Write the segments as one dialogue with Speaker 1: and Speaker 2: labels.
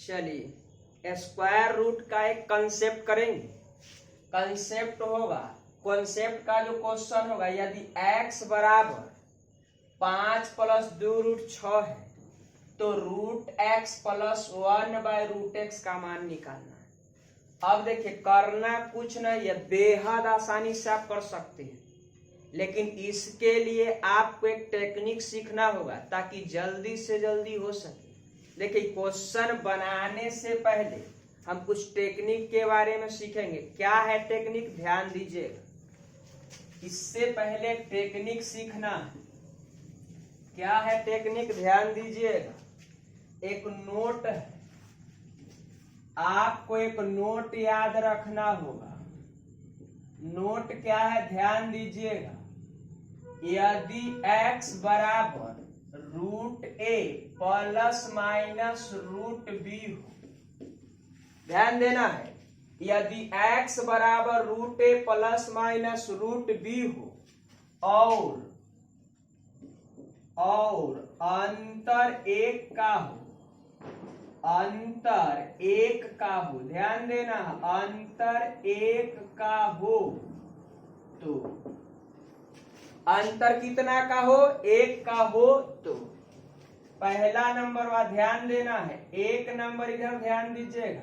Speaker 1: चलिए square root का एक कंसेप्ट करेंगे। कंसेप्ट होगा, कॉन्सेप्ट का जो क्वेश्चन होगा, यदि x बराबर 5 + 2 √6 है तो √x + 1/√x का मान निकालना है। अब देखिए, करना कुछ नहीं है, बेहद आसानी से आप कर सकते हैं, लेकिन इसके लिए आपको एक टेक्निक सीखना होगा ताकि जल्दी से जल्दी हो सके। देखिए, क्वेश्चन बनाने से पहले हम कुछ टेक्निक के बारे में सीखेंगे। क्या है टेक्निक, ध्यान दीजिएगा। इससे पहले टेक्निक सीखना है। क्या है टेक्निक, ध्यान दीजिएगा। एक नोट है, आपको एक नोट याद रखना होगा। नोट क्या है, ध्यान दीजिएगा। यदि x बराबर √a ± √b हो, ध्यान देना है, यदि x बराबर √a ± √b हो और अंतर 1 का हो, अंतर 1 का हो, ध्यान देना, अंतर 1 का हो, तो अंतर कितना का हो, 1 का हो, तो पहला नंबर वा ध्यान देना है। एक नंबर इधर ध्यान दीजिएगा।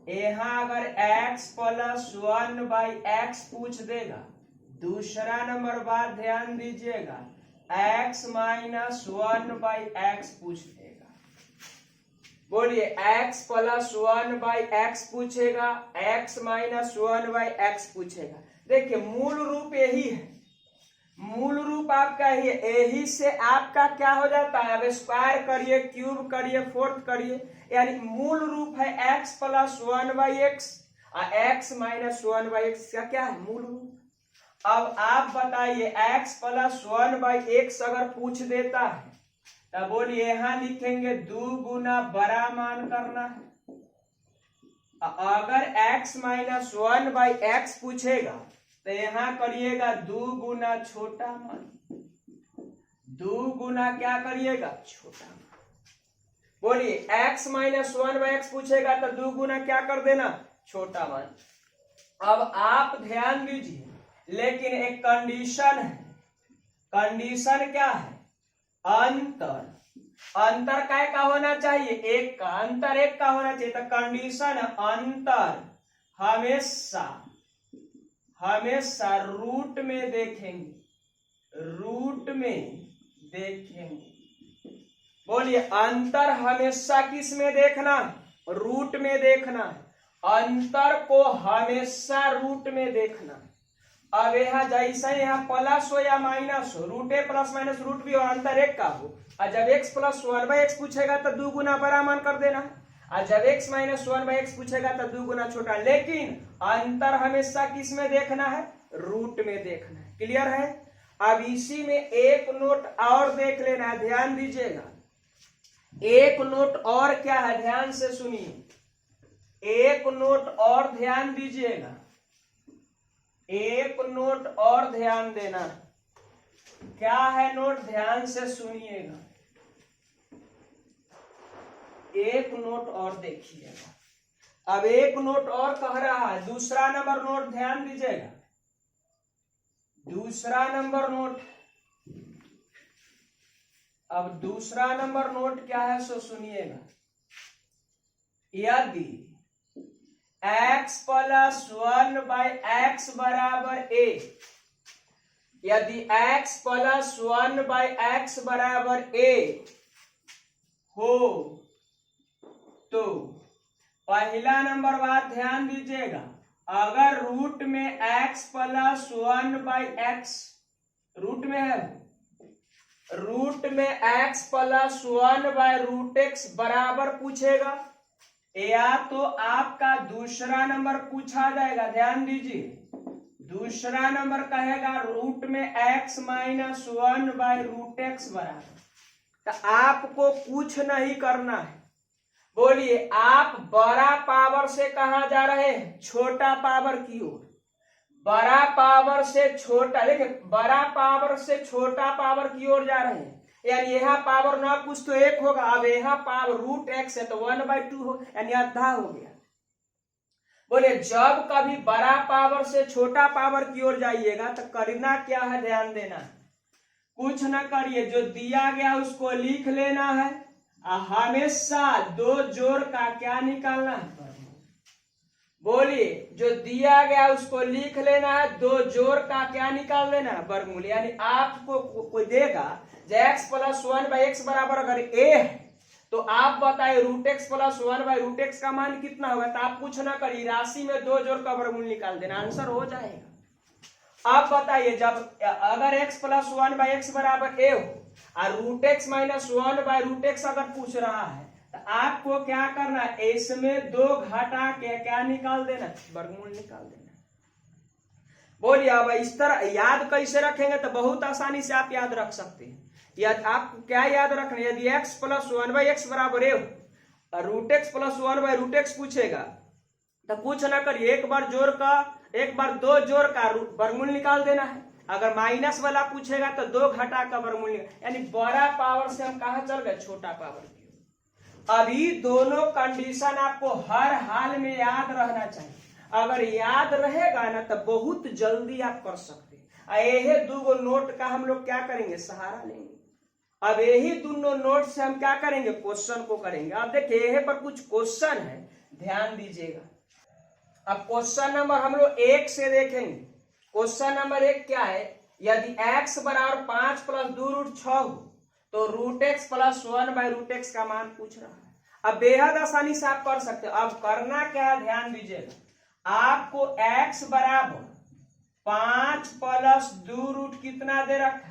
Speaker 1: यहाँ अगर x + 1/x पूछ देगा, दूसरा नंबर बात ध्यान दीजिएगा, x - 1/x पूछ देगा। बोलिए, x + 1/x पूछेगा, x - 1/x पूछेगा। देखिए, मूल रूप यही है, मूल रूप आपका यही से आपका क्या हो जाता है, अब स्क्वायर करिए, क्यूब करिए, फोर्थ करिए, यानी मूल रूप है x + 1/x और x - 1/x का क्या है, मूल रूप। अब आप बताइए, x + 1/x अगर पूछ देता है तब बोलिए, यहां लिखेंगे 2 गुना बड़ा मान करना है। अगर x - 1/x पूछेगा तो यहां करिएगा 2 गुना छोटा मान। 2 गुना क्या करिएगा, छोटा मान। बोलिए, x - 1/x पूछेगा तो 2 गुना क्या कर देना, छोटा मान। अब आप ध्यान दीजिए, लेकिन एक कंडीशन है। कंडीशन क्या है, अंतर अंतर काय का होना चाहिए, 1 का। अंतर 1 का होना चाहिए, तो कंडीशन अंतर हमेशा रूट में देखेंगे, रूट में देखेंगे। बोलिए, अंतर हमेशा किस में देखना, रूट में देखना है। अंतर को हमेशा रूट में देखना। अब यहाँ जैसे यहाँ प्लस हो या माइनस हो, √a ± √b हो, अंतर 1 का हो, और जब x + 1/x पूछेगा तो 2 गुना बड़ा मान कर देना है, और जब x - 1/x पूछेगा तो 2 गुना छोटा। लेकिन अंतर हमेशा किस में देखना है, रूट में देखना है। क्लियर है। अब इसी में एक नोट और देख लेना है, ध्यान दीजिएगा। एक नोट और क्या है, ध्यान से सुनिए, एक नोट और ध्यान दीजिएगा, एक नोट और ध्यान देना। क्या है नोट, ध्यान से सुनिएगा, एक नोट और देखिएगा। अब एक नोट और कह रहा है, दूसरा नंबर नोट, ध्यान दीजिएगा, दूसरा नंबर नोट। अब दूसरा नंबर नोट क्या है, सो सुनिएगा। यदि x + 1/x बराबर a, यदि x + 1/x बराबर a हो तो पहला नंबर बात ध्यान दीजिएगा, अगर रूट में x + 1/x, रूट में है, रूट में x + 1/√x बराबर पूछेगा, या तो आपका दूसरा नंबर पूछा जाएगा। ध्यान दीजिए, दूसरा नंबर कहेगा रूट में x - 1/√x बराबर, तो आपको कुछ नहीं करना है। बोलिए, आप बड़ा पावर से कहां जा रहे हैं, छोटा पावर की ओर। बड़ा पावर से छोटा, देखिए, बड़ा पावर से छोटा पावर की ओर जा रहे हैं, यानी यहाँ पावर ना कुछ तो 1 होगा। अब यहाँ पावर √x है तो 1/2 हो, यानी आधा हो गया। बोले जब कभी बड़ा पावर से छोटा पावर की ओर जाइएगा तो करना क्या है, ध्यान देना है। कुछ ना करिए, जो दिया गया उसको लिख लेना है। हमेशा 2 जोड़ का क्या निकालना है, बोलिए, जो दिया गया उसको लिख लेना है, 2 जोड़ का क्या निकाल लेना है, वर्गमूल। यानी आपको कोई देगा x + 1/x बराबर अगर a है तो आप बताइए √x + 1/√x का मान कितना होगा। तो आप कुछ ना करिए, राशि में 2 जोड़ का वर्गमूल निकाल देना, आंसर हो जाएगा। आप बताइए जब अगर x + 1/x बराबर a हो और √x - 1/√x अगर पूछ रहा है तो आपको क्या करना है, इसमें 2 घटा के क्या निकाल देना, वर्गमूल निकाल देना। बोलिए अब इस तरह याद कैसे रखेंगे तो बहुत आसानी से आप याद रख सकते हैं। यदि आपको क्या याद रखना, यदि x + 1/x बराबर a हो और √x + 1/√x पूछेगा तो कुछ ना करिए, एक बार 2 जोड़ का वर्गमूल निकाल देना है। अगर माइनस वाला पूछेगा तो 2 घटा का वर्गमूल, यानी बड़ा पावर से हम कहा चल गए, छोटा पावर की। अभी दोनों कंडीशन आपको हर हाल में याद रहना चाहिए। अगर याद रहेगा ना तो बहुत जल्दी आप कर सकते हैं। यही 2 नोट का हम लोग क्या करेंगे, सहारा लेंगे। अब यही दोनों नोट से हम क्या करेंगे, क्वेश्चन को करेंगे। अब देखिए यही पर कुछ क्वेश्चन है, ध्यान दीजिएगा। अब क्वेश्चन नंबर हम लोग 1 से देखेंगे। क्वेश्चन नंबर 1 क्या है, यदि x बराबर 5 + 2√6 हो तो √x + 1/√x का मान पूछ रहा है। अब बेहद आसानी से आप कर सकते हो। अब करना क्या है, ध्यान दीजिएगा। आपको x बराबर 5 + 2 कितना दे रखा है,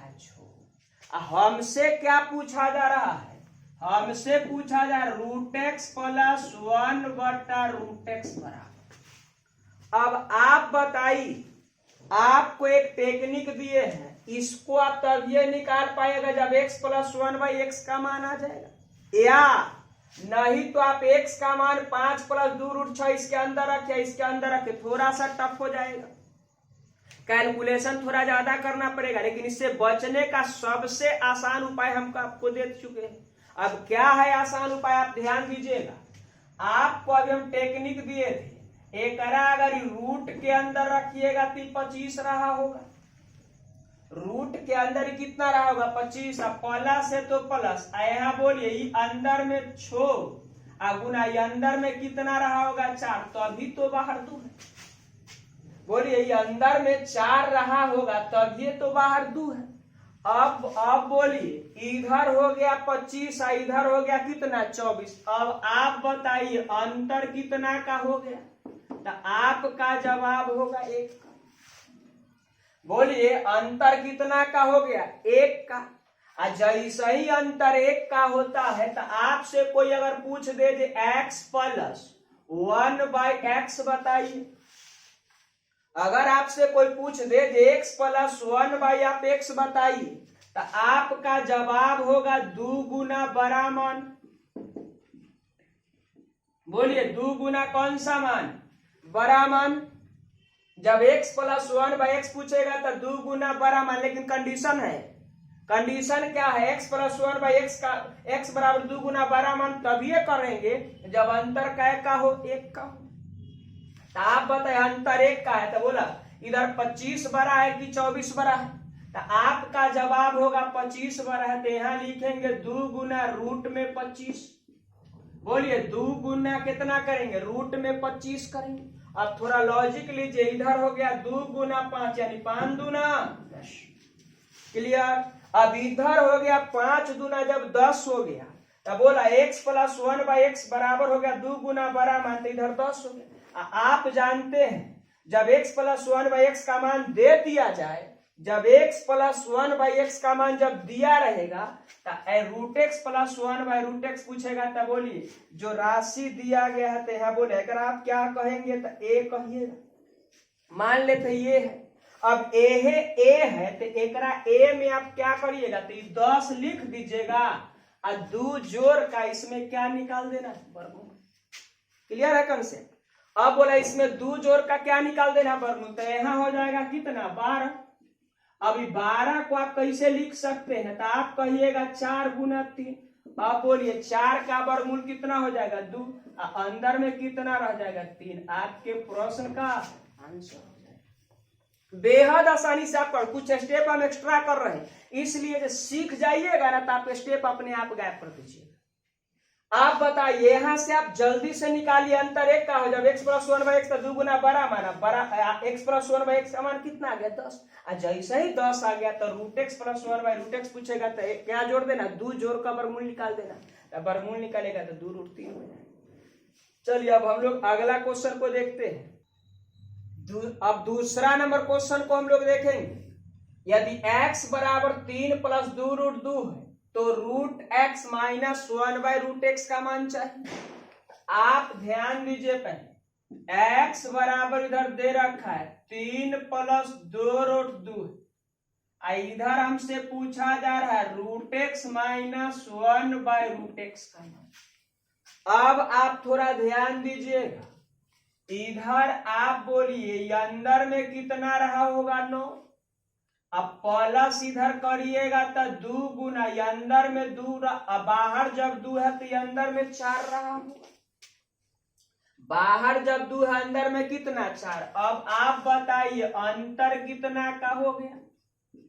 Speaker 1: हमसे क्या पूछा जा रहा है, हमसे पूछा जा रहा √x + 1/√x बराबर। अब आप बताइए, आपको एक टेक्निक दिए हैं, इसको आप तब ये निकाल पाएगा जब x + 1/x का मान आ जाएगा, या नहीं तो आप x का मान 5 + 2√6 इसके अंदर रखे, इसके अंदर रखे, थोड़ा सा टफ हो जाएगा, कैलकुलेशन थोड़ा ज्यादा करना पड़ेगा। लेकिन इससे बचने का सबसे आसान उपाय हम आपको दे चुके हैं। अब क्या है आसान उपाय, आप ध्यान दीजिएगा। आपको अभी हम टेक्निक दिए थे, एक अगर रूट के अंदर रखिएगा तो 25 रहा होगा, रूट के अंदर कितना रहा होगा, 25। अब प्लस है तो प्लस, यहाँ बोलिए अंदर में छोड़ गुना, अंदर में कितना रहा होगा, 4, तो अभी तो बाहर 2 है। बोलिए ये अंदर में 4 रहा होगा तब ये तो बाहर 2 है। अब बोलिए इधर हो गया 25 और इधर हो गया कितना, 24। अब आप बताइए अंतर कितना का हो गया, तो आपका जवाब होगा 1 का। बोलिए अंतर कितना का हो गया, 1 का। जैसे ही अंतर 1 का होता है तो आपसे कोई अगर पूछ दे x + 1/x बताइए, अगर आपसे कोई पूछ दे x + 1/x बताइए तो आपका जवाब होगा 2 गुना बड़ा मान। बोलिए 2 गुना कौन सा मान, बड़ा मान। जब x + 1/x पूछेगा तो 2 गुना बड़ा मान, लेकिन कंडीशन है, कंडीशन क्या है, x + 1/x का x बराबर 2 गुना बड़ा मान तभी करेंगे जब अंतर कै का हो, 1 का हो। तो आप बताए अंतर 1 का है तो बोला इधर 25 बड़ा है कि 24 बड़ा है, तो आपका जवाब होगा 25 बड़ा है। तो यहाँ लिखेंगे 2 गुना रूट में 25। बोलिए 2 गुना कितना करेंगे, रूट में 25 करेंगे। अब थोड़ा लॉजिक लीजिए, इधर हो गया 2 गुना 5 यानी 5 दूना 10, क्लियर। अब इधर हो गया 5 दूना जब 10 हो गया तो बोला x + 1/x बराबर हो गया 2 गुना बड़ा मान, तो इधर 10 हो गया। आप जानते हैं जब x + 1/x का मान दे दिया जाए, जब x + 1/x का मान जब दिया रहेगा तो √x + 1/√x पूछेगा तो बोलिए जो राशि दिया गया है तो यहाँ बोले अगर आप क्या कहेंगे तो a कहिएगा, मान लेते ये है। अब a है तो एकरा a में आप क्या करिएगा तो 10 लिख दीजिएगा और 2 जोड़ का इसमें क्या निकाल देना, वर्गमूल। क्लियर है कंसेप्ट। अब बोला इसमें 2 जोड़ का क्या निकाल देना, वर्गमूल। तो यहाँ हो जाएगा कितना, 12। अभी 12 को आप कैसे लिख सकते हैं, तो आप कहिएगा 4 गुना 3। अब बोलिए 4 का वर्गमूल कितना हो जाएगा 2, अंदर में कितना रह जाएगा 3। आपके प्रश्न का आंसर हो जाएगा। बेहद आसानी से आप कुछ स्टेप हम एक्स्ट्रा कर रहे हैं, इसलिए जो सीख जाइएगा ना तो आप स्टेप अपने आप गायब कर दीजिए। आप बताइए यहां से आप जल्दी से निकालिए अंतर एक का हो, जब x प्लस 1/x तो 2 गुना बड़ा माना, बड़ा x प्लस 1/x का मान कितना आ गया 10। जैसे ही 10 आ गया तो रूट x प्लस 1/√x पूछेगा तो क्या जोड़ देना 2 जोड़ का वर्गमूल निकाल देना, तो वर्गमूल निकालेगा तो 2√3 हो जाएगा। चलिए अब हम लोग अगला क्वेश्चन को देखते हैं। अब दूसरा नंबर क्वेश्चन को हम लोग देखेंगे। यदि x बराबर 3 प्लस 2√2 है तो रूट x माइनस 1/√x का मान चाहिए। आप ध्यान दीजिए, पहले x बराबर इधर दे रखा है 3 प्लस 2√2, इधर हमसे पूछा जा रहा है रूट x माइनस 1/√x का मान। अब आप थोड़ा ध्यान दीजिएगा, इधर आप बोलिए अंदर में कितना रहा होगा 9, अब प्लस इधर करिएगा तो 2 गुना, अंदर में 2 बाहर जब 2 है तो अंदर में 4 रहा होगा, बाहर जब 2 है अंदर में कितना 4। अब आप बताइए अंतर कितना का हो गया,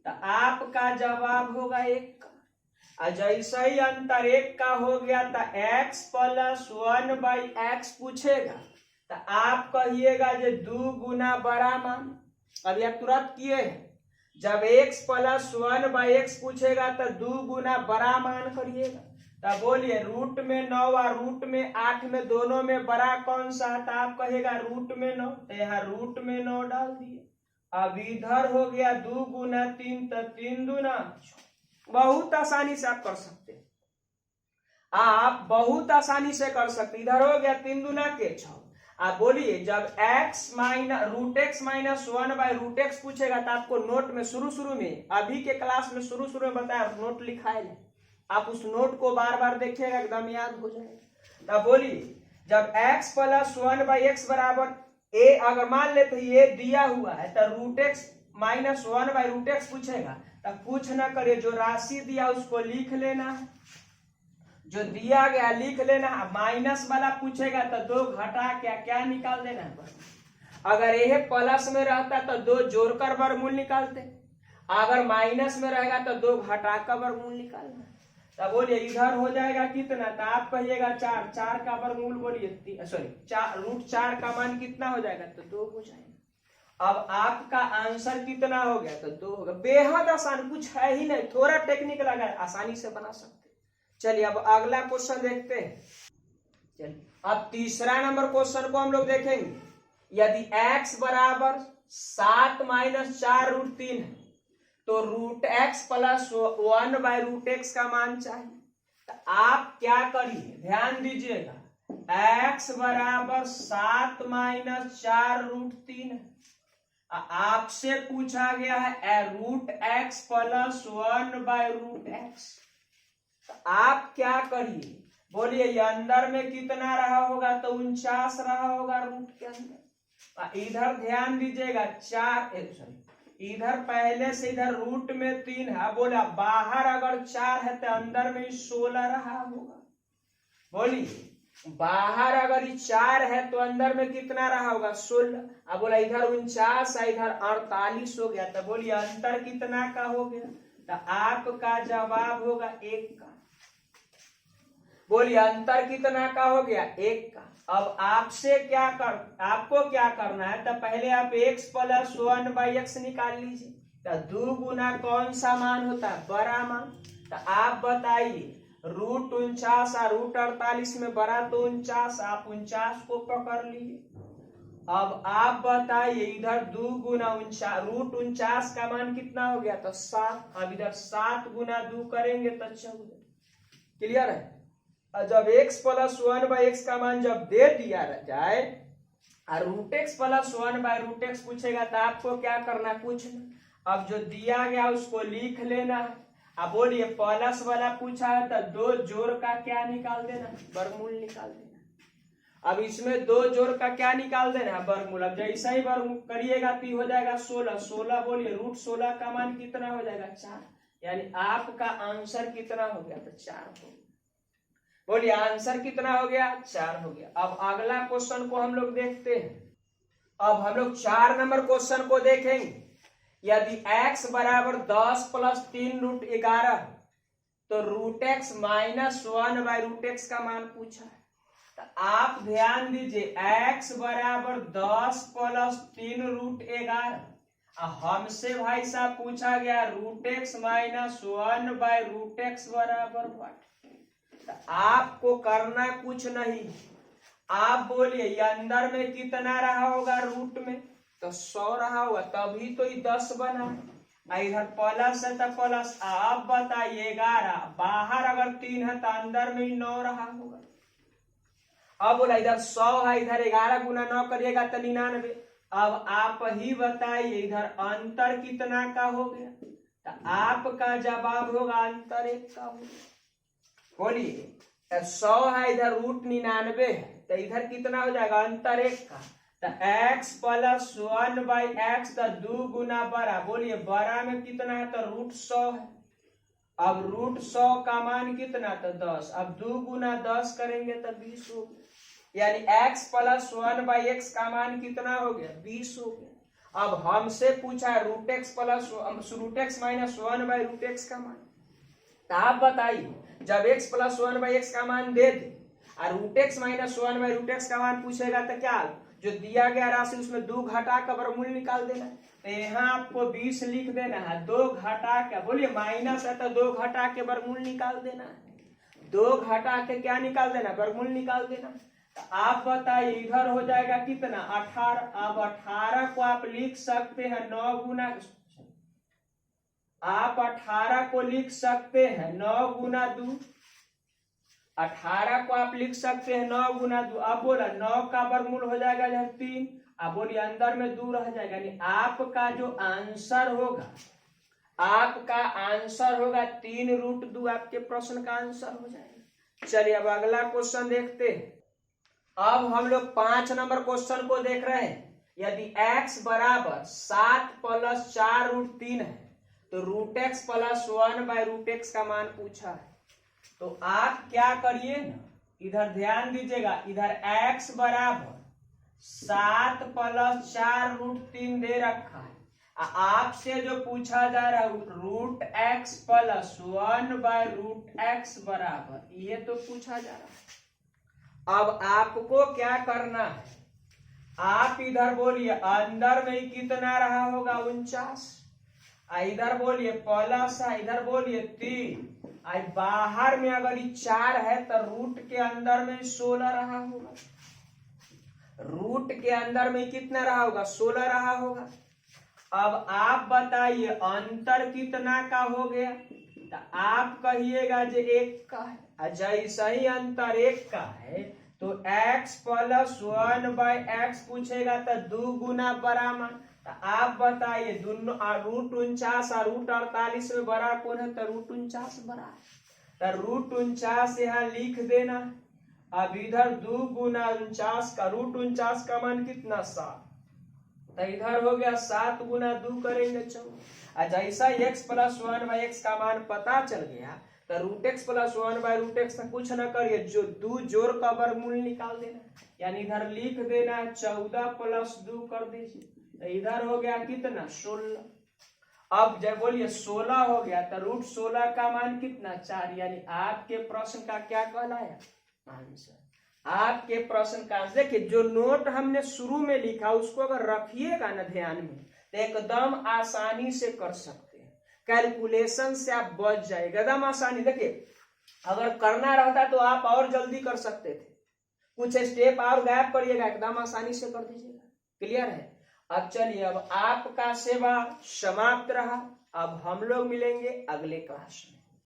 Speaker 1: तो आपका जवाब होगा 1 का। जैसे ही अंतर 1 का हो गया तो x प्लस 1/x पूछेगा तो आप कहिएगा जो 2 गुना बड़ा मान। अभी आप तुरंत किए हैं, जब x प्लस 1/x पूछेगा तो 2 गुना बड़ा मान करिएगा। तब बोलिए रूट में 9 और रूट में 8 में दोनों में बड़ा कौन सा है, तो आप कहेगा रूट में 9, तो यहाँ रूट में 9 डाल दिए। अब इधर हो गया 2 गुना 3 तो 3 दूना 6। बहुत आसानी से आप कर सकते हैं, आप बहुत आसानी से कर सकते। इधर हो गया 3 दूना के 6। आप बोलिए जब रूट x माइनस 1/√x पूछेगा तो आपको नोट में शुरू में अभी के क्लास में शुरू में बताया नोट लिखा है, आप उस नोट को बार बार देखिएगा एकदम याद हो जाएगा। तब बोलिए जब x प्लस 1/x बराबर a, अगर मान लेते ये दिया हुआ है तो रूट x माइनस 1/√x पूछेगा, तब कुछ ना करिए, जो राशि दिया उसको लिख लेना है, जो दिया गया लिख लेना। माइनस वाला पूछेगा तो 2 घटा क्या निकाल देना है। अगर यह प्लस में रहता तो 2 जोड़कर वर्गमूल निकालते, अगर माइनस में रहेगा तो 2 घटाकर वर्गमूल निकालना। तब बोलिए इधर हो जाएगा कितना, तो आप कहिएगा 4, 4 का वर्गमूल बोलिए सॉरी रूट 4 का मान कितना हो जाएगा, तो 2 हो जाएगा। अब आपका आंसर कितना हो गया, तो 2 होगा। बेहद आसान, कुछ है ही नहीं, थोड़ा टेक्निक लगा आसानी से बना सकते। चलिए अब अगला क्वेश्चन देखते हैं। चलिए अब तीसरा नंबर क्वेश्चन को हम लोग देखेंगे। यदि x बराबर 7 माइनस 4√3 है तो रूट x प्लस 1/√x का मान चाहिए। तो आप क्या करिए, ध्यान दीजिएगा, x बराबर 7 माइनस 4√3 है, आपसे पूछा गया है रूट x प्लस 1/√x। आप क्या करिए, बोलिए ये अंदर में कितना रहा होगा, तो 49 रहा होगा रूट के अंदर। इधर ध्यान दीजिएगा इधर पहले से इधर रूट में 3 है, बोला बाहर अगर 4 है तो अंदर में 16 रहा होगा। बोलिए बाहर अगर 4 है तो अंदर में कितना रहा होगा 16। अब बोला इधर 49 है इधर 48 हो गया, तो बोलिए अंतर कितना का हो गया, तो आपका जवाब होगा 1 का। बोलिए अंतर कितना का हो गया 1 का। अब आपको क्या करना है, तो पहले आप x प्लस 1/x निकाल लीजिए, तो 2 गुना कौन सा मान होता है, बड़ा मान। तो आप बताइए रूट 49 और रूट 48 में बड़ा तो 49, आप 49 को पकड़ लीजिए। अब आप बताइए इधर 2 गुना 49, रूट 49 का मान कितना हो गया, तो 7। अब इधर 7 गुना 2 करेंगे तो 14। क्लियर है। जब x प्लस 1/x का मान जब दे दिया जाए और रूट x प्लस 1/√x पूछेगा तो आपको क्या करना, कुछ ना, अब जो दिया गया उसको लिख लेना है। अब बोलिए प्लस वाला पूछा है तो 2 जोड़ का क्या निकाल देना, वर्गमूल निकाल देना। अब इसमें दो जोड़ का क्या निकाल देना है, वर्गमूल। अब जैसा ही वर्गमूल करिएगा तो हो जाएगा 16। 16 बोलिए रूट 16 का मान कितना हो जाएगा 4, यानी आपका आंसर कितना हो गया तो 4 हो गया। बोलिए आंसर कितना हो गया 4 हो गया। अब अगला क्वेश्चन को हम लोग देखते हैं। अब हम लोग 4 नंबर क्वेश्चन को देखेंगे। यदि x बराबर 10 प्लस 3 रूट 11 तो root x minus 1 by root x का मान पूछा है। तो आप ध्यान दीजिए x बराबर 10 प्लस 3 रूट 11, हमसे भाई साहब पूछा गया root x minus 1 by root x बराबर व्हाट। तो आपको करना कुछ नहीं, आप बोलिए ये अंदर में कितना रहा होगा रूट में तो 100 रहा होगा, तभी तो ये 10 बना। इधर प्लस है तो प्लस, आप बताइए 11, बाहर अगर 3 है तो अंदर में 9 रहा होगा। अब बोला इधर 100 है, इधर 11 गुना 9 करिएगा तो 99। अब आप ही बताइए इधर अंतर कितना का हो गया, तो आपका जवाब होगा अंतर 1 का होगा। बोलिए 100 है, इधर रूट 99 है, तो इधर कितना हो जाएगा अंतर 1 का। तो x प्लस 1 बाई एक्स तो 2 गुना बड़ा। बोलिए बड़ा में कितना है तो रूट 100 है। अब रूट 100 का मान कितना तो 10। अब 2 गुना 10 करेंगे तो 20 हो गया, यानी x प्लस 1 बाई एक्स का मान कितना हो गया 20 हो गया। अब हमसे पूछा है root x plus root x minus 1 by root x का मान। तो आप बताइए जब x प्लस 1 बाई एक्स का मान दे दे और root x minus 1 by root x का मान पूछेगा तो क्या जो दिया गया राशि उसमें 2 घटा का वर्गमूल निकाल देना है। तो यहाँ आपको 20 लिख देना है, 2 घटा के बोलिए माइनस है तो 2 घटा के वर्गमूल निकाल देना है, 2 घटा के क्या निकाल देना वर्गमूल निकाल देना। तो आप बताइए इधर हो जाएगा कितना 18। अब 18 को आप लिख सकते हैं 9 गुना, आप 18 को लिख सकते हैं 9 गुना 2। 18 को आप लिख सकते हैं 9 गुना 2। अब बोला 9 का वर्गमूल हो जाएगा इधर 3। अब बोलिए अंदर में 2 रह जाएगा, यानी आपका जो आंसर होगा, आपका आंसर होगा 3 रूट 2। आपके प्रश्न का आंसर हो जाएगा। चलिए अब अगला क्वेश्चन देखते हैं। अब हम लोग 5 नंबर क्वेश्चन को देख रहे हैं। यदि x बराबर 7 प्लस 4 रूट 3 है तो root x plus 1 by root x का मान पूछा है। तो आप क्या करिए ना, इधर ध्यान दीजिएगा, इधर x बराबर 7 प्लस 4 रूट 3 दे रखा है, आपसे जो पूछा जा रहा है root x plus 1 by root x बराबर, ये तो पूछा जा रहा है। अब आपको क्या करना है, आप इधर बोलिए अंदर में कितना रहा होगा 49, इधर बोलिए प्लस है, इधर बोलिए 3, बाहर में अगर 4 है तो रूट के अंदर में 16 रहा होगा, रूट के अंदर में कितना रहा होगा 16 रहा होगा। अब आप बताइए अंतर कितना का हो गया, तो आप कहिएगा जो 1 का है। जैसा ही अंतर 1 का है तो x प्लस 1 बाई एक्स पूछेगा तो 2 गुना बड़ा मान। तो आप बताइए दोनों रूट 49 और रूट 48 में बड़ा कौन है, तो रूट 49 बड़ा है, तो रूट 49 यहाँ लिख देना। अब इधर 2 गुना 49 का रूट 49 का मान कितना 7, तो इधर हो गया 7 गुना 2 करेंगे 14। जैसा x प्लस 1 बाई एक्स का मान पता चल गया तो root x plus 1 by root x कुछ न करिए, जो 2 जोड़ का वर्गमूल निकाल देना, यानी इधर लिख देना 14 प्लस 2 कर दीजिए, तो इधर हो गया कितना 16। अब जब बोलिए 16 हो गया तो रूट 16 का मान कितना 4, यानी आपके प्रश्न का क्या कहलाया आंसर। आपके प्रश्न का आंसर देखिए, जो नोट हमने शुरू में लिखा उसको अगर रखिएगा ना ध्यान में तो एकदम आसानी से कर सकते हैं, कैलकुलेशन से आप बच जाएगा एकदम आसानी। देखिए अगर करना रहता तो आप और जल्दी कर सकते थे, कुछ स्टेप और गैप करिएगा, एकदम आसानी से कर दीजिएगा। क्लियर है। अब चलिए, अब आपका सेवा समाप्त रहा। अब हम लोग मिलेंगे अगले क्लास में।